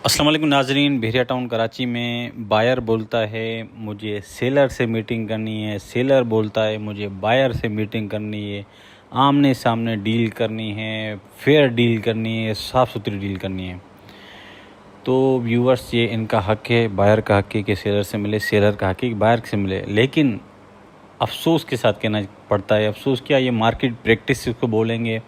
अस्सलाम वालेकुम नाजरीन। भेरिया टाउन कराची में बायर बोलता है मुझे सेलर से मीटिंग करनी है, सेलर बोलता है मुझे बायर से मीटिंग करनी है, आमने सामने डील करनी है, फेयर डील करनी है, साफ़ सुथरी डील करनी है। तो व्यूवर्स, ये इनका हक़ है, बायर का हक़ है कि सेलर से मिले, सेलर का हक़ है कि बायर से मिले। लेकिन अफसोस के साथ कहना पड़ता है, अफसोस क्या, ये मार्केट प्रैक्टिस इसको बोलेंगे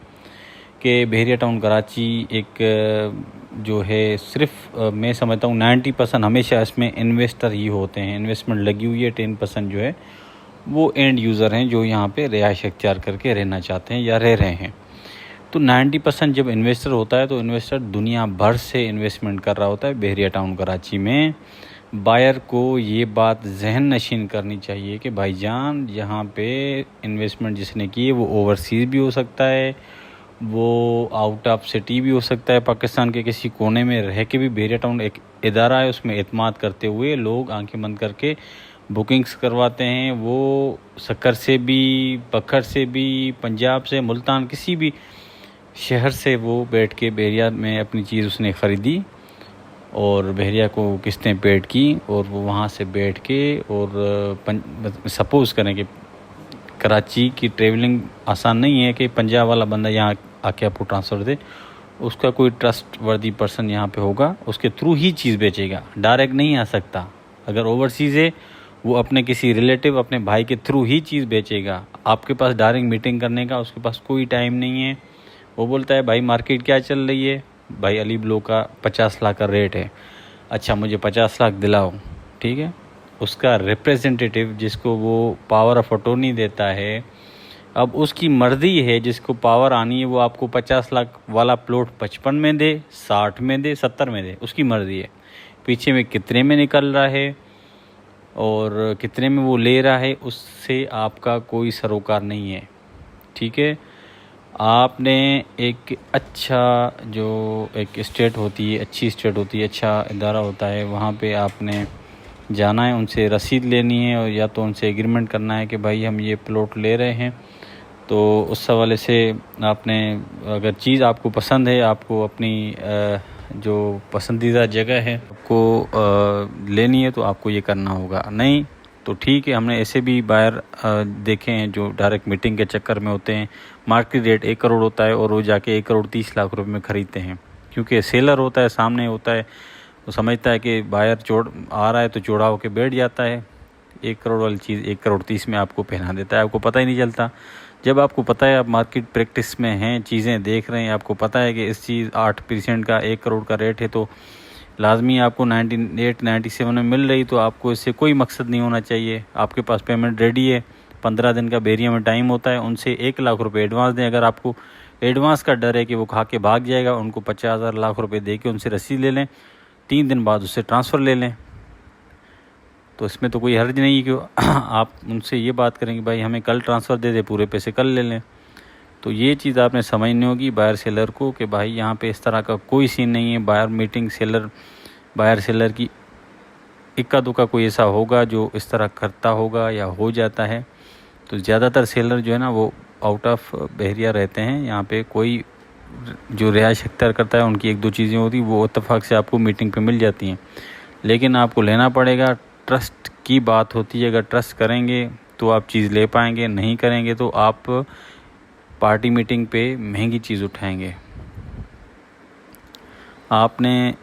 कि भेरिया टाउन कराची एक जो है सिर्फ मैं समझता हूँ 90% हमेशा इसमें इन्वेस्टर ही होते हैं, इन्वेस्टमेंट लगी हुई है। 10% जो है वो एंड यूज़र हैं जो यहाँ पे रिहाइश अख्तियार करके रहना चाहते हैं या रह रहे हैं। तो 90% जब इन्वेस्टर होता है तो इन्वेस्टर दुनिया भर से इन्वेस्टमेंट कर रहा होता है भेरिया टाउन कराची में। बायर को ये बात जहन नशीन करनी चाहिए कि भाईजान, यहाँ पे इन्वेस्टमेंट जिसने की है वो ओवरसीज़ भी हो सकता है, वो आउट ऑफ सिटी भी हो सकता है, पाकिस्तान के किसी कोने में रह के भी। भेरिया टाउन एक इदारा है, उसमें एतमाद करते हुए लोग आंखें बंद करके बुकिंग्स करवाते हैं। वो सक्कर से भी, पखर से भी, पंजाब से, मुल्तान, किसी भी शहर से वो बैठ के भेरिया में अपनी चीज़ उसने ख़रीदी और भेरिया को किस्तें पेड की और वो वहाँ से बैठ के और सपोज़ करें कि कराची की ट्रेवलिंग आसान नहीं है कि पंजाब वाला बंदा यहाँ आके आपको ट्रांसफ़र दे। उसका कोई ट्रस्ट वर्दी पर्सन यहाँ पे होगा, उसके थ्रू ही चीज़ बेचेगा, डायरेक्ट नहीं आ सकता। अगर ओवरसीज़ है वो अपने किसी रिलेटिव, अपने भाई के थ्रू ही चीज़ बेचेगा। आपके पास डायरेक्ट मीटिंग करने का उसके पास कोई टाइम नहीं है। वो बोलता है भाई मार्केट क्या चल रही है, भाई अली ब्लो का 50 लाख का रेट है, अच्छा मुझे 50 लाख दिलाओ, ठीक है। उसका रिप्रेजेंटेटिव जिसको वो पावर ऑफ अटॉर्नी देता है, अब उसकी मर्ज़ी है, जिसको पावर आनी है वो आपको 50 लाख वाला प्लॉट 55 में दे, 60 में दे, 70 में दे, उसकी मर्ज़ी है। पीछे में कितने में निकल रहा है और कितने में वो ले रहा है, उससे आपका कोई सरोकार नहीं है, ठीक है। आपने एक अच्छा जो एक स्टेट होती है, अच्छी स्टेट होती है, अच्छा इदारा होता है, वहाँ पे आपने जाना है, उनसे रसीद लेनी है और या तो उनसे एग्रीमेंट करना है कि भाई हम ये प्लॉट ले रहे हैं। तो उस हवाले से आपने, अगर चीज़ आपको पसंद है, आपको अपनी जो पसंदीदा जगह है आपको लेनी है, तो आपको ये करना होगा। नहीं तो ठीक है, हमने ऐसे भी बायर देखे हैं जो डायरेक्ट मीटिंग के चक्कर में होते हैं। मार्केट रेट 1 करोड़ होता है और वो जाके 1 करोड़ 30 लाख रुपए में ख़रीदते हैं, क्योंकि सेलर होता है, सामने होता है, वो समझता है कि बायर चौड़ आ रहा है तो चौड़ा होकर बैठ जाता है। 1 करोड़ वाली चीज़ 1 करोड़ 30 में आपको पहना देता है, आपको पता ही नहीं चलता। जब आपको पता है, आप मार्केट प्रैक्टिस में हैं, चीज़ें देख रहे हैं, आपको पता है कि इस चीज़ 8% का 1 करोड़ का रेट है, तो लाजमी आपको 98-97 में मिल रही, तो आपको इससे कोई मकसद नहीं होना चाहिए। आपके पास पेमेंट रेडी है, 15 दिन का भेरिया में टाइम होता है, उनसे 1 लाख रुपए एडवांस दें। अगर आपको एडवांस का डर है कि वो खा के भाग जाएगा, उनको 50,000 लाख रुपए दे के उनसे रसीद ले लें, 3 दिन बाद उससे ट्रांसफ़र ले लें। तो इसमें तो कोई हर्ज नहीं है कि आप उनसे ये बात करें कि भाई हमें कल ट्रांसफ़र दे दे, पूरे पैसे कल ले लें। तो ये चीज़ आपने समझनी होगी बायर सेलर को कि भाई यहाँ पे इस तरह का कोई सीन नहीं है। Buyer meeting seller, buyer seller की इक्का दुक्का कोई ऐसा होगा जो इस तरह करता होगा या हो जाता है। तो ज़्यादातर सेलर जो है ना वो आउट ऑफ बहरिया रहते हैं। यहाँ पे कोई जो रिहाइश अख्तियार करता है, उनकी 1-2 चीज़ें होती वो इत्तेफाक से आपको मीटिंग पे मिल जाती हैं, लेकिन आपको लेना पड़ेगा। ट्रस्ट की बात होती है, अगर ट्रस्ट करेंगे तो आप चीज़ ले पाएंगे, नहीं करेंगे तो आप पार्टी मीटिंग पे महंगी चीज़ उठाएंगे। आपने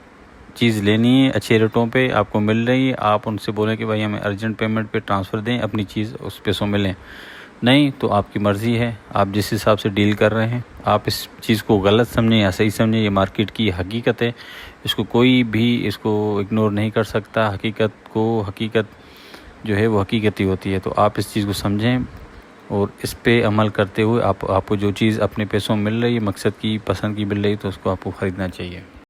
चीज़ लेनी है, अच्छे रेटों पे आपको मिल रही है, आप उनसे बोलें कि भाई हमें अर्जेंट पेमेंट पे ट्रांसफ़र दें, अपनी चीज़ उस पैसों में लें। नहीं तो आपकी मर्ज़ी है, आप जिस हिसाब से डील कर रहे हैं। आप इस चीज़ को गलत समझें या सही समझें, ये मार्केट की हकीकत है, इसको कोई भी इसको इग्नोर नहीं कर सकता। हकीकत जो है वो हकीकत ही होती है। तो आप इस चीज़ को समझें और इस पे अमल करते हुए आपको जो चीज़ अपने पैसों में मिल रही है, मकसद की, पसंद की मिल रही है, तो उसको आपको ख़रीदना चाहिए।